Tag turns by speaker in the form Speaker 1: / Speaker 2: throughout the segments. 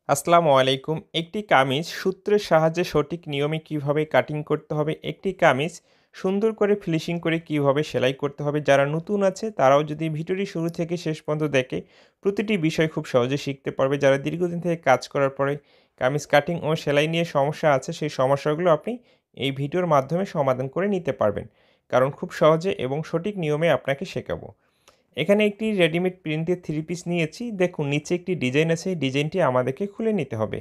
Speaker 1: আসসালামু আলাইকুম। একটি কামিজ সূত্রের সাহায্যে সঠিক নিয়মে কিভাবে কাটিং করতে হবে, একটি কামিজ সুন্দর করে ফিনিশিং করে কিভাবে সেলাই করতে হবে, যারা নতুন আছে তারাও যদি ভিডিওটি শুরু থেকে শেষ পর্যন্ত দেখে প্রতিটি বিষয় খুব সহজে শিখতে পারবে। যারা দীর্ঘদিন থেকে কাজ করার পরে কামিজ কাটিং ও সেলাই নিয়ে সমস্যা আছে, সেই সমস্যাগুলো আপনি এই ভিডিওর মাধ্যমে সমাধান করে নিতে পারবেন। কারণ খুব সহজে এবং সঠিক নিয়মে আপনাকে শেখাবো। এখানে একটি রেডিমেড প্রিন্টের থ্রি পিস নিয়েছি। দেখুন নিচে একটি ডিজাইন আছে, এই ডিজাইনটি আমাদেরকে খুলে নিতে হবে।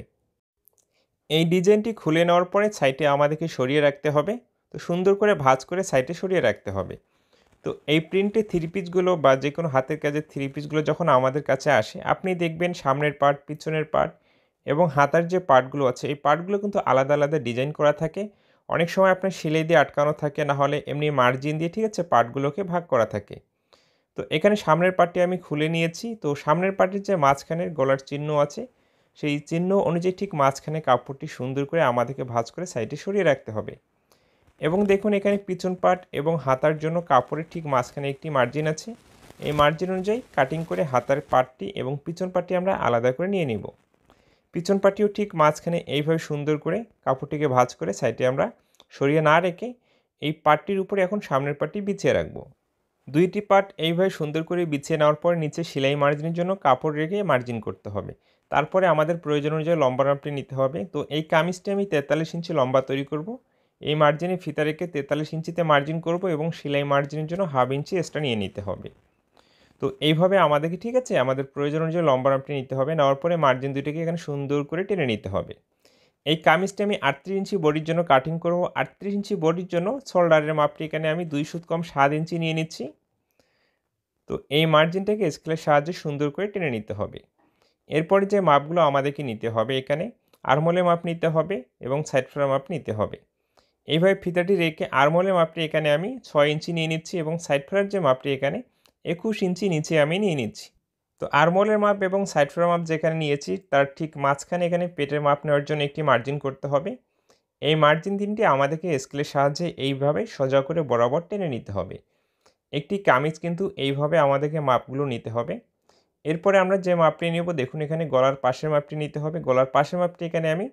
Speaker 1: এই ডিজাইনটি খুলে নেওয়ার পরে সাইডে আমাদেরকে সরিয়ে রাখতে হবে। তো সুন্দর করে ভাঁজ করে সাইডে সরিয়ে রাখতে হবে। তো এই প্রিন্টের থ্রি পিসগুলো বা যে কোনো হাতের কাজের থ্রি পিসগুলো যখন আমাদের কাছে আসে, আপনি দেখবেন সামনের পার্ট, পিছনের পার্ট এবং হাতার যে পার্টগুলো আছে, এই পার্টগুলো কিন্তু আলাদা আলাদা ডিজাইন করা থাকে। অনেক সময় আপনার সেলাই দিয়ে আটকানো থাকে, না হলে এমনি মার্জিন দিয়ে ঠিক আছে পার্টগুলোকে ভাগ করা থাকে। তো এখানে সামনের পার্টটি আমি খুলে নিয়েছি। তো সামনের পার্টের যে মাঝখানের গলার চিহ্ন আছে, সেই চিহ্ন অনুযায়ী ঠিক মাঝখানে কাপড়টি সুন্দর করে আমাদেরকে ভাঁজ করে সাইডে সরিয়ে রাখতে হবে। এবং দেখুন এখানে পিছন পার্ট এবং হাতার জন্য কাপড়ের ঠিক মাঝখানে একটি মার্জিন আছে। এই মার্জিন অনুযায়ী কাটিং করে হাতার পার্টটি এবং পিছন পার্টটি আমরা আলাদা করে নিয়ে নিব। পিছন পার্টিও ঠিক মাঝখানে এইভাবে সুন্দর করে কাপড়টিকে ভাঁজ করে সাইডে আমরা সরিয়ে না রেখে এই পার্টটির উপরে এখন সামনের পার্টটি বিছিয়ে রাখবো। দুইটি পার্ট এইভাবে সুন্দর করে বিছিয়ে নেওয়ার পর নিচে সেলাই মার্জিনের জন্য কাপড় রেখে মার্জিন করতে হবে। তারপরে আমাদের প্রয়োজন অনুযায়ী লম্বা মাপটি নিতে হবে। তো এই কামিজটি আমি 43 ইঞ্চি লম্বা তৈরি করব। এই মার্জিনে ফিতা রেখে 43 ইঞ্চিতে মার্জিন করব এবং সেলাই মার্জিনের জন্য হাফ ইঞ্চি এক্সট্রা নিয়ে নিতে হবে। তো এইভাবে আমাদেরকে ঠিক আছে আমাদের প্রয়োজন অনুযায়ী লম্বা মাপটি নিতে হবে। নেওয়ার পরে মার্জিন দুইটাকে এখানে সুন্দর করে টেনে নিতে হবে। এই কামিজটি আমি 38 ইঞ্চি বডির জন্য কাটিং করব। 38 ইঞ্চি বডির জন্য শোল্ডারের মাপটি এখানে আমি 2 সুত কম 7 ইঞ্চি নিয়ে নিচ্ছি। তো এই মার্জিনটাকে স্কেলের সাহায্যে সুন্দর করে টেনে নিতে হবে। এরপরে যে মাপগুলো আমাদেরকে নিতে হবে, এখানে আর্মহোলের মাপ নিতে হবে এবং সাইড ফ্লোর মাপ নিতে হবে। এইভাবে ফিতাটি রেখে আর্মহোলের মাপটি এখানে আমি 6 ইঞ্চি নিয়ে নিচ্ছি এবং সাইড ফ্লোরের যে মাপটি এখানে 21 ইঞ্চি নিচে আমি নিয়ে নিচ্ছি। তো আর্মহোলের মাপ এবং সাইড ফ্লোর মাপ যেখানে নিয়েছি তার ঠিক মাঝখানে এখানে পেটের মাপ নেওয়ার জন্য একটি মার্জিন করতে হবে। এই মার্জিন তিনটি আমাদেরকে স্কেলের সাহায্যে এইভাবে সোজা করে বরাবর টেনে নিতে হবে। একটি কামিজ কিন্তু এইভাবে আমাদেরকে মাপগুলো নিতে হবে। এরপরে আমরা যে মাপটি নেব, দেখুন এখানে গলার পাশের মাপটি নিতে হবে। গলার পাশের মাপটি এখানে আমি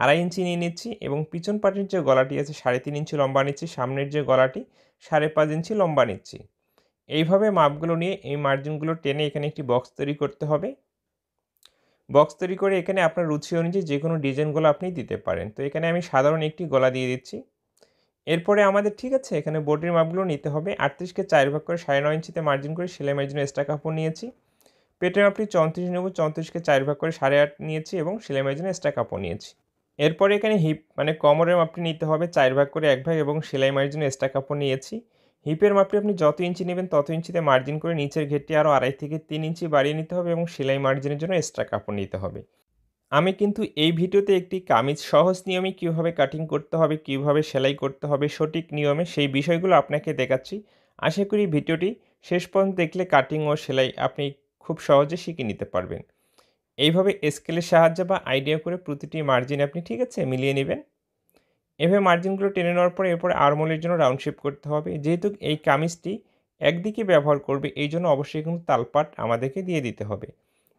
Speaker 1: 2.5 ইঞ্চি নিয়ে নিচ্ছি এবং পিছন পাটের যে গলাটি আছে 3.5 ইঞ্চি লম্বা নিচ্ছি, সামনের যে গলাটি 5.5 ইঞ্চি লম্বা নিচ্ছি। এইভাবে মাপগুলো নিয়ে এই মার্জিনগুলো টেনে এখানে একটি বক্স তৈরি করতে হবে। বক্স তৈরি করে এখানে আপনার রুচি অনুযায়ী যে কোনো ডিজাইনগুলো আপনি দিতে পারেন। তো এখানে আমি সাধারণ একটি গলা দিয়ে দিচ্ছি। এরপরে আমাদের ঠিক আছে এখানে বডির মাপগুলো নিতে হবে। 38কে 4 ভাগ করে 9.5 ইঞ্চিতে মার্জিন করে সেলাই মার্জিনের এক্সট্রা কাপড় নিয়েছি। পেটের মাপটি 34 নেব, 34কে 4 ভাগ করে 8.5 নিয়েছি এবং সেলাই মার্জিনের এক্সট্রা কাপড় নিয়েছি। এরপরে এখানে হিপ মানে কোমরের মাপটি নিতে হবে 4 ভাগ করে 1 ভাগ এবং সেলাই মার্জিনের এক্সট্রা কাপড় নিয়েছি। হিপের মাপটি আপনি যত ইঞ্চি নেবেন তত ইঞ্চিতে মার্জিন করে নিচের ঘেরটি আরও 2.5 থেকে 3 ইঞ্চি বাড়িয়ে নিতে হবে এবং সেলাই মার্জিনের জন্য এক্সট্রা কাপড় নিতে হবে। আমি কিন্তু এই ভিডিওতে একটি কামিজ সহজ নিয়মে কীভাবে কাটিং করতে হবে, কীভাবে সেলাই করতে হবে সঠিক নিয়মে, সেই বিষয়গুলো আপনাকে দেখাচ্ছি। আশা করি ভিডিওটি শেষ পর্যন্ত দেখলে কাটিং ও সেলাই আপনি খুব সহজে শিখে নিতে পারবেন। এইভাবে স্কেলের সাহায্যে বা আইডিয়া করে প্রতিটি মার্জিন আপনি ঠিক আছে মিলিয়ে নেবেন। এভাবে মার্জিনগুলো টেনে নেওয়ার পরে এরপরে আর্মহোলের জন্য রাউন্ড শেপ করতে হবে। যেহেতু এই কামিজটি একদিকে ব্যবহার করবে, এই জন্য অবশ্যই কিন্তু তালপাট আমাদেরকে দিয়ে দিতে হবে।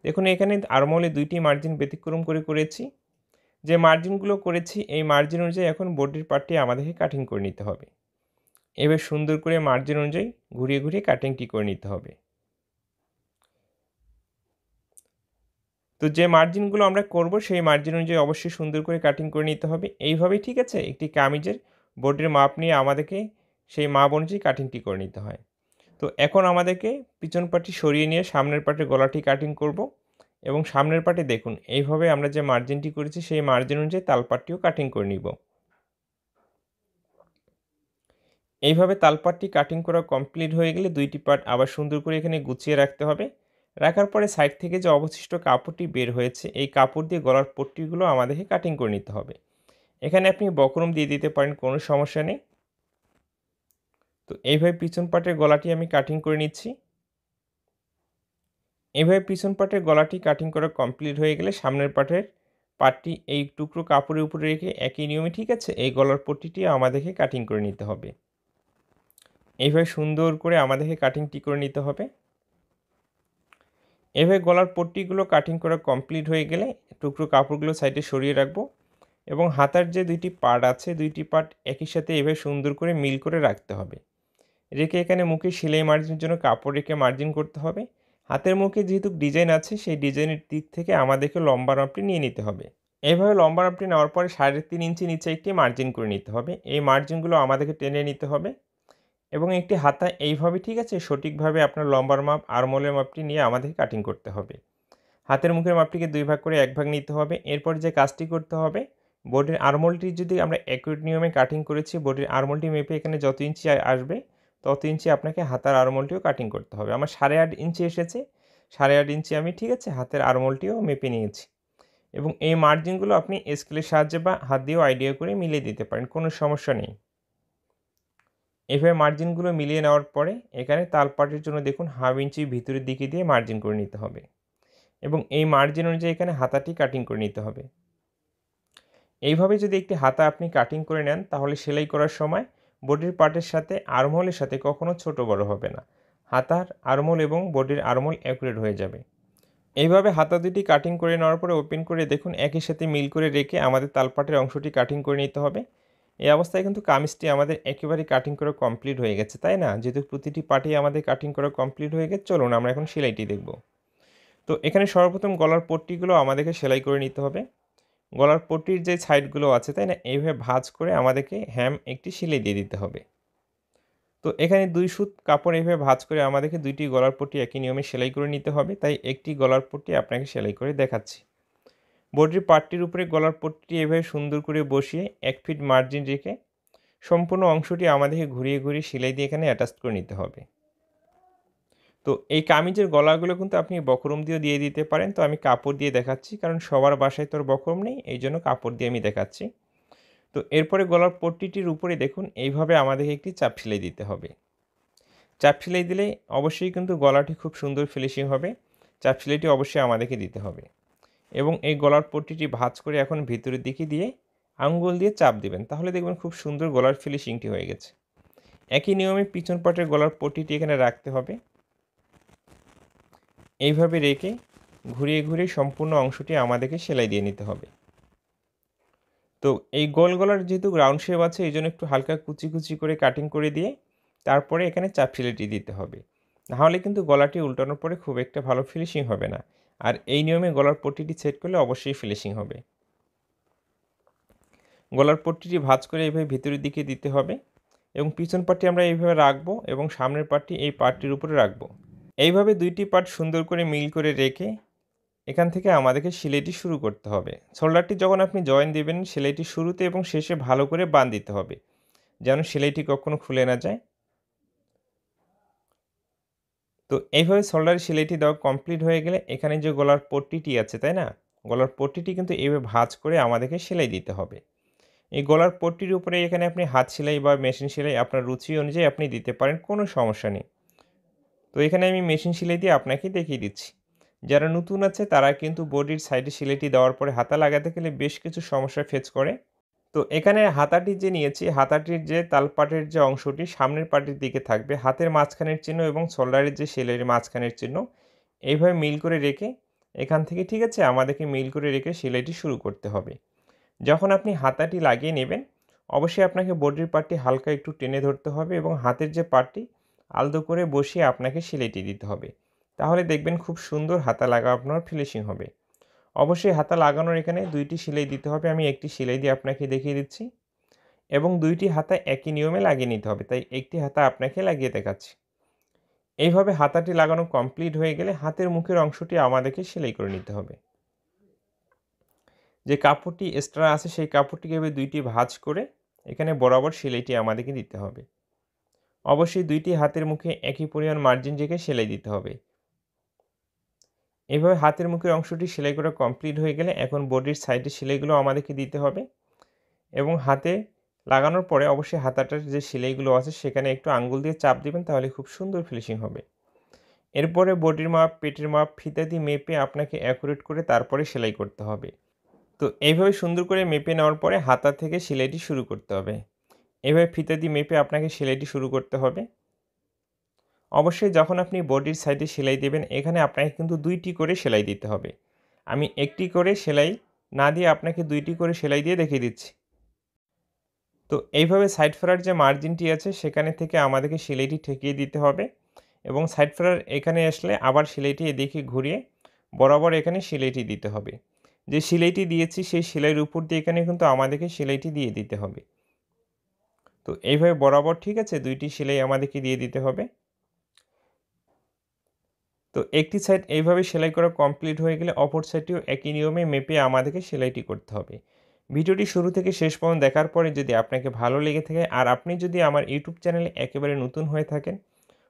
Speaker 1: দেখুন এখানে আর্মহোলে 2টি মার্জিন ব্যতিক্রম করে করেছি। যে মার্জিনগুলো করেছি এই মার্জিন অনুযায়ী এখন বডির পার্টটি আমাদেরকে কাটিং করে নিতে হবে। এবার সুন্দর করে মার্জিন অনুযায়ী ঘুরিয়ে ঘুরিয়ে কাটিংটি করে নিতে হবে। তো যে মার্জিনগুলো আমরা করব সেই মার্জিন অনুযায়ী অবশ্যই সুন্দর করে কাটিং করে নিতে হবে। এইভাবেই ঠিক আছে একটি কামিজের বডির মাপ নিয়ে আমাদেরকে সেই মাপ অনুযায়ী কাটিংটি করে নিতে হয়। তো এখন আমাদেরকে পিছন পার্টটি সরিয়ে নিয়ে সামনের পার্টের গলাটি কাটিং করব এবং সামনের পার্টে দেখুন এইভাবে আমরা যে মার্জিনটি করেছি সেই মার্জিন অনুযায়ী তালপাটটিও কাটিং করে নিব। এইভাবে তালপাটটি কাটিং করা কমপ্লিট হয়ে গেলে দুইটি পার্ট আবার সুন্দর করে এখানে গুছিয়ে রাখতে হবে। রাখার পরে সাইড থেকে যে অবশিষ্ট কাপড়টি বের হয়েছে এই কাপড় দিয়ে গলার পট্টিগুলো আমাদেরকে কাটিং করে নিতে হবে। এখানে আপনি বক্রম দিয়ে দিতে পারেন, কোনো সমস্যা নেই। তো এইভাবে পিছন পার্টের গলাটি আমি কাটিং করে নিচ্ছি। এইভাবে পিছন পার্টের গলাটি কাটিং করা কমপ্লিট হয়ে গেলে সামনের পার্টটি এই টুকরো কাপড়ের উপরে রেখে একই নিয়মে ঠিক আছে এই গলার পট্টিটি আমাদেরকে কাটিং করে নিতে হবে। এইভাবে সুন্দর করে আমাদেরকে কাটিংটি করে নিতে হবে। এভাবে গলার পট্টিগুলো কাটিং করা কমপ্লিট হয়ে গেলে টুকরো কাপড়গুলো সাইডে সরিয়ে রাখবো এবং হাতার যে দুইটি পার্ট আছে দুইটি পার্ট একই সাথে এভাবে সুন্দর করে মিল করে রাখতে হবে। রেখে এখানে মুখে সেলাই মার্জিনের জন্য কাপড় রেখে মার্জিন করতে হবে। হাতের মুখে যেহেতু ডিজাইন আছে সেই ডিজাইনের দিক থেকে আমাদেরকে লম্বা মাপটি নিয়ে নিতে হবে। এইভাবে লম্বা মাপটি নেওয়ার পরে 3.5 ইঞ্চি নিচে একটি মার্জিন করে নিতে হবে। এই মার্জিনগুলো আমাদেরকে টেনে নিতে হবে এবং একটি হাতা এইভাবে ঠিক আছে সঠিকভাবে আপনার লম্বার মাপ আরমোলের মাপটি নিয়ে আমাদেরকে কাটিং করতে হবে। হাতের মুখের মাপটিকে 2 ভাগ করে 1 ভাগ নিতে হবে। এরপর যে কাজটি করতে হবে, বডির আরমোলটি যদি আমরা অ্যাকুরেট নিয়মে কাটিং করেছি, বডির আরমোলটি মেপে এখানে যত ইঞ্চি আসবে তত ইঞ্চি আপনাকে হাতার আরমোলটিও কাটিং করতে হবে। আমার 8.5 ইঞ্চি এসেছে, 8.5 ইঞ্চি আমি ঠিক আছে হাতের আরমোলটিও মেপে নিয়েছি এবং এই মার্জিনগুলো আপনি স্কেলের সাহায্যে বা হাত দিয়েও আইডিয়া করে মিলিয়ে দিতে পারেন, কোনো সমস্যা নেই। এভাবে মার্জিনগুলো মিলিয়ে নেওয়ার পরে এখানে তালপাটের জন্য দেখুন 1/2 ইঞ্চি ভিতরের দিকে দিয়ে মার্জিন করে নিতে হবে এবং এই মার্জিন অনুযায়ী এখানে হাতাটি কাটিং করে নিতে হবে। এইভাবে যদি একটি হাতা আপনি কাটিং করে নেন তাহলে সেলাই করার সময় বডির পার্টের সাথে আর্মহোলের সাথে কখনো ছোট বড় হবে না। হাতার আর্মহোল এবং বডির আর্মহোল অ্যাকুরেট হয়ে যাবে। এইভাবে হাতা দুটি কাটিং করে নেওয়ার পরে ওপেন করে দেখুন একই সাথে মিল করে রেখে আমাদের তালপাটের অংশটি কাটিং করে নিতে হবে। এই অবস্থায় কিন্তু কামিজটি আমাদের একেবারে কাটিং করা কমপ্লিট হয়ে গেছে, তাই না? যেহেতু প্রতিটি পার্টই আমাদের কাটিং করা কমপ্লিট হয়ে গেছে, চলুন আমরা এখন সেলাইটি দেখব। তো এখানে সর্বপ্রথম গলার পট্টিগুলো আমাদেরকে সেলাই করে নিতে হবে। গলার পট্টির যে সাইডগুলো আছে, তাই না, এইভাবে ভাঁজ করে আমাদেরকে একটি সেলাই দিয়ে দিতে হবে। তো এখানে 2 সুত কাপড় এইভাবে ভাঁজ করে আমাদেরকে 2টি গলার পট্টি একই নিয়মে সেলাই করে নিতে হবে। তাই একটি গলার পট্টি আপনাকে সেলাই করে দেখাচ্ছি। বডির পার্টটির উপরে গলার পট্টিটি এভাবে সুন্দর করে বসিয়ে 1 ফিট মার্জিন রেখে সম্পূর্ণ অংশটি আমাদেরকে ঘুরিয়ে ঘুরিয়ে সেলাই দিয়ে এখানে অ্যাটাচ করে নিতে হবে। তো এই কামিজের গলাগুলো কিন্তু আপনি বক্রম দিয়েও দিয়ে দিতে পারেন। তো আমি কাপড় দিয়ে দেখাচ্ছি, কারণ সবার বাসায় তো আর বক্রম নেই, এই জন্য কাপড় দিয়ে আমি দেখাচ্ছি। তো এরপরে গলার পট্টিটির উপরে দেখুন এইভাবে আমাদেরকে একটি চাপ সেলাই দিতে হবে। চাপ সেলাই দিলে অবশ্যই কিন্তু গলাটি খুব সুন্দর ফিনিশিং হবে। চাপ সেলাইটি অবশ্যই আমাদেরকে দিতে হবে এবং এই গলার পট্টিটি ভাঁজ করে এখন ভিতরের দিকে দিয়ে আঙ্গুল দিয়ে চাপ দিবেন, তাহলে দেখবেন খুব সুন্দর গলার ফিনিশিংটি হয়ে গেছে। একই নিয়মে পিছন পাটের গলার পট্টিটি এখানে রাখতে হবে। এইভাবে রেখে ঘুরিয়ে ঘুরিয়ে সম্পূর্ণ অংশটি আমাদেরকে সেলাই দিয়ে নিতে হবে। তো এই গোল গলার যেহেতু রাউন্ড শেপ আছে, এই জন্য একটু হালকা কুচি কুচি করে কাটিং করে দিয়ে তারপরে এখানে চাপ সেলাইটি দিতে হবে। নাহলে কিন্তু গলাটি উল্টানোর পরে খুব একটা ভালো ফিনিশিং হবে না। আর এই নিয়মে গলার পট্টিটি সেট করলে অবশ্যই ফিনিশিং হবে। গলার পট্টিটি ভাঁজ করে এইভাবে ভিতরের দিকে দিতে হবে এবং পিছন পাটটি আমরা এইভাবে রাখবো এবং সামনের পাটটি এই পাটটির উপরে রাখবো। এইভাবে 2টি পার্ট সুন্দর করে মিল করে রেখে এখান থেকে আমাদেরকে সেলাইটি শুরু করতে হবে। শোল্ডারটি যখন আপনি জয়েন দেবেন সেলাইটি শুরুতে এবং শেষে ভালো করে বাঁধ দিতে হবে, যেন সেলাইটি কখনো খুলে না যায়। তো এইভাবে শোল্ডারের সেলাইটি দেওয়া কমপ্লিট হয়ে গেলে এখানে যে গলার পট্টিটি আছে, তাই না, গলার পট্টিটি কিন্তু এইভাবে ভাঁজ করে আমাদেরকে সেলাই দিতে হবে। এই গলার পট্টির উপরে এখানে আপনি হাত সেলাই বা মেশিন সেলাই আপনার রুচি অনুযায়ী আপনি দিতে পারেন, কোনো সমস্যা নেই। তো এখানে আমি মেশিন সেলাই দিয়ে আপনাকে দেখিয়ে দিচ্ছি। যারা নতুন আছে তারা কিন্তু বডির সাইডে সেলাইটি দেওয়ার পরে হাতা লাগাতে গেলে বেশ কিছু সমস্যা ফেস করে। তো এখানে হাতাটি যে নিয়েছি, হাতাটির যে তালপাটের যে অংশটি সামনের পাটির দিকে থাকবে, হাতের মাঝখানের চিহ্ন এবং শোল্ডারের যে সেলাইয়ের মাঝখানের চিহ্ন এইভাবে মিল করে রেখে এখান থেকে ঠিক আছে আমাদেরকে মিল করে রেখে সেলাইটি শুরু করতে হবে। যখন আপনি হাতাটি লাগিয়ে নেবেন অবশ্যই আপনাকে বডির পার্টটি হালকা একটু টেনে ধরতে হবে এবং হাতের যে পার্টটি আলতো করে বসিয়ে আপনাকে সেলাইটি দিতে হবে। তাহলে দেখবেন খুব সুন্দর হাতা লাগা আপনার ফিনিশিং হবে। অবশ্যই হাতা লাগানোর এখানে 2টি সেলাই দিতে হবে। আমি একটি সেলাই দিয়ে আপনাকে দেখিয়ে দিচ্ছি এবং 2টি হাতা একই নিয়মে লাগিয়ে নিতে হবে, তাই একটি হাতা আপনাকে লাগিয়ে দেখাচ্ছি। এইভাবে হাতাটি লাগানো কমপ্লিট হয়ে গেলে হাতের মুখের অংশটি আমাদেরকে সেলাই করে নিতে হবে। যে কাপড়টি এক্সট্রা আছে সেই কাপড়টিকে এভাবে 2টি ভাঁজ করে এখানে বরাবর সেলাইটি আমাদেরকে দিতে হবে। অবশ্যই 2টি হাতের মুখে একই পরিমাণ মার্জিন রেখে সেলাই দিতে হবে। এভাবে হাতের মুখের অংশটি সেলাই করা কমপ্লিট হয়ে গেলে এখন বডির সাইডে সেলাইগুলো আমাদেরকে দিতে হবে এবং হাতে লাগানোর পরে অবশ্যই হাতাটার যে সেলাইগুলো আছে সেখানে একটু আঙ্গুল দিয়ে চাপ দিবেন, তাহলে খুব সুন্দর ফিনিশিং হবে। এরপরে বডির মাপ, পেটের মাপ ফিতা দিয়ে মেপে আপনাকে অ্যাকুরেট করে তারপরে সেলাই করতে হবে। তো এইভাবে সুন্দর করে মেপে নেওয়ার পরে হাতা থেকে সেলাইটি শুরু করতে হবে। এভাবে ফিতা দিয়ে মেপে আপনাকে সেলাইটি শুরু করতে হবে। অবশ্যই যখন আপনি বডির সাইডে সেলাই দেবেন এখানে আপনাকে কিন্তু 2টি করে সেলাই দিতে হবে। আমি একটি করে সেলাই না দিয়ে আপনাকে 2টি করে সেলাই দিয়ে দেখিয়ে দিচ্ছি। তো এইভাবে সাইড ফেরার যে মার্জিনটি আছে সেখানে থেকে আমাদেরকে সেলাইটি ঠেকিয়ে দিতে হবে এবং সাইড ফেরার এখানে আসলে আবার সেলাইটি এদিকে ঘুরিয়ে বরাবর এখানে সেলাইটি দিতে হবে। যে সেলাইটি দিয়েছি সেই সেলাইয়ের উপর দিয়ে এখানে কিন্তু আমাদেরকে সেলাইটি দিয়ে দিতে হবে। তো এইভাবে বরাবর, ঠিক আছে, 2টি সেলাই আমাদেরকে দিয়ে দিতে হবে। তো একটি সাইড এইভাবে সেলাই করা কমপ্লিট হয়ে গেলে অপর সাইডটিও একই নিয়মে মেপে আমাদেরকে সেলাইটি করতে হবে। ভিডিওটি শুরু থেকে শেষ পর্যন্ত দেখার পরে যদি আপনাকে ভালো লেগে থাকে আর আপনি যদি আমার ইউটিউব চ্যানেলে একেবারে নতুন হয়ে থাকেন,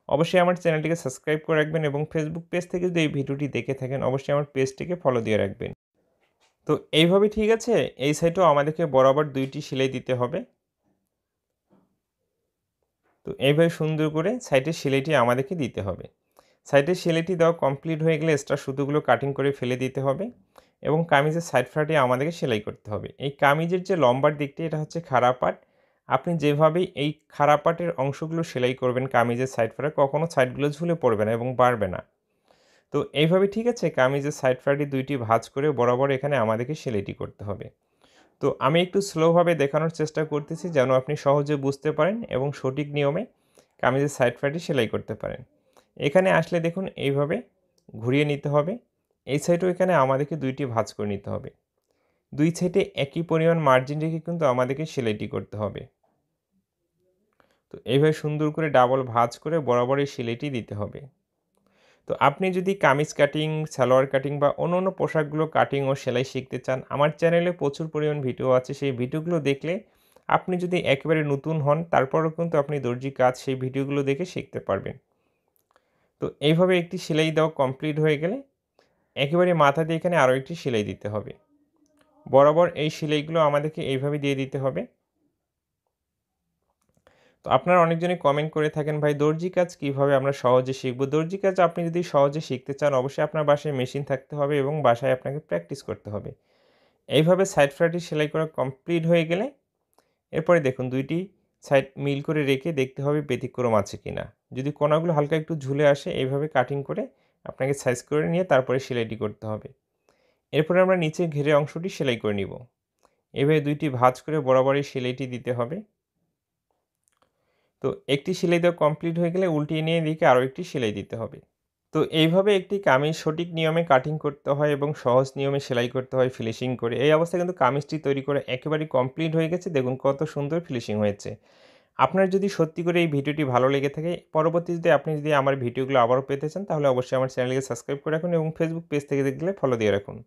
Speaker 1: অবশ্যই আমার চ্যানেলটিকে সাবস্ক্রাইব করে রাখবেন এবং ফেসবুক পেজ থেকে যদি এই ভিডিওটি দেখে থাকেন অবশ্যই আমার পেজটিকে ফলো দিয়ে রাখবেন। তো এইভাবে, ঠিক আছে, এই সাইডেও আমাদেরকে বরাবর 2টি সেলাই দিতে হবে। তো এইভাবে সুন্দর করে সাইডের সেলাইটি আমাদেরকে দিতে হবে। সাইডের সেলাইটি দেওয়া কমপ্লিট হয়ে গেলে এক্সট্রা সুতোগুলো কাটিং করে ফেলে দিতে হবে এবং কামিজের সাইড ফ্রাটে আমাদেরকে সেলাই করতে হবে। এই কামিজের যে লম্বার দিকটি এটা হচ্ছে খাড়া পাট। আপনি যেভাবেই এই খাড়া পাটের অংশগুলো সেলাই করবেন কামিজের সাইড ফ্রাটে কখনো সাইডগুলো ঝুলে পড়বে না এবং বাড়বে না। তো এইভাবে, ঠিক আছে, কামিজের সাইড ফ্রাটে 2টি ভাঁজ করে বরাবর এখানে আমাদেরকে সেলাইটি করতে হবে। তো আমি একটু স্লোভাবে দেখানোর চেষ্টা করতেছি যেন আপনি সহজে বুঝতে পারেন এবং সঠিক নিয়মে কামিজের সাইড ফ্রাটে সেলাই করতে পারেন। এখানে আসলে দেখুন এইভাবে ঘুরিয়ে নিতে হবে। এই সাইডেও এখানে আমাদেরকে 2টি ভাঁজ করে নিতে হবে। 2 সাইডে একই পরিমাণ মার্জিন রেখে কিন্তু আমাদেরকে সেলাইটি করতে হবে। তো এইভাবে সুন্দর করে ডাবল ভাঁজ করে বরাবর এই সেলাইটি দিতে হবে। তো আপনি যদি কামিজ কাটিং, সালোয়ার কাটিং বা অন্য পোশাকগুলো কাটিং ও সেলাই শিখতে চান, আমার চ্যানেলে প্রচুর পরিমাণ ভিডিও আছে। সেই ভিডিওগুলো দেখলে আপনি যদি একেবারে নতুন হন তারপরেও কিন্তু আপনি দর্জি কাজ সেই ভিডিওগুলো দেখে শিখতে পারবেন। তো এইভাবে একটি সেলাই দেওয়া কমপ্লিট হয়ে গেলে একেবারে মাথা দিয়ে এখানে আরও একটি সেলাই দিতে হবে। বরাবর এই সেলাইগুলো আমাদেরকে এইভাবে দিয়ে দিতে হবে। তো আপনারা অনেকজনই কমেন্ট করে থাকেন, ভাই দর্জি কাজ কীভাবে আমরা সহজে শিখব? দর্জি কাজ আপনি যদি সহজে শিখতে চান অবশ্যই আপনার বাসায় মেশিন থাকতে হবে এবং বাসায় আপনাকে প্র্যাকটিস করতে হবে। এইভাবে সাইড ফ্রাটি সেলাই করা কমপ্লিট হয়ে গেলে এরপরে দেখুন 2টি সাইড মিল করে রেখে দেখতে হবে ব্যতিক্রম আছে কিনা। যদি কোণাগুলো হালকা একটু ঝুলে আসে এইভাবে কাটিং করে আপনাকে সাইজ করে নিয়ে তারপরে সেলাইটি করতে হবে। এরপরে আমরা নিচে ঘেরে অংশটি সেলাই করে নিব। এভাবে 2টি ভাঁজ করে বরাবর এই সেলাইটি দিতে হবে। তো একটি সেলাই দেওয়া কমপ্লিট হয়ে গেলে উল্টিয়ে নিয়ে এদিকে আরও একটি সেলাই দিতে হবে। তো এইভাবে একটি কামিজ সঠিক নিয়মে কাটিং করতে হয় এবং সহজ নিয়মে সেলাই করতে হয় ফিনিশিং করে। এই অবস্থায় কিন্তু কামিজটি তৈরি করে একেবারেই কমপ্লিট হয়ে গেছে। দেখুন কত সুন্দর ফিনিশিং হয়েছে। আপনার যদি সত্যি করে এই ভিডিওটি ভালো লেগে থাকে, পরবর্তীতে আপনি যদি আমার ভিডিওগুলো আবারও পেতে চান তাহলে অবশ্যই আমার চ্যানেলকে সাবস্ক্রাইব করে রাখুন এবং ফেসবুক পেজ থেকে দেখলে ফলো দিয়ে রাখুন।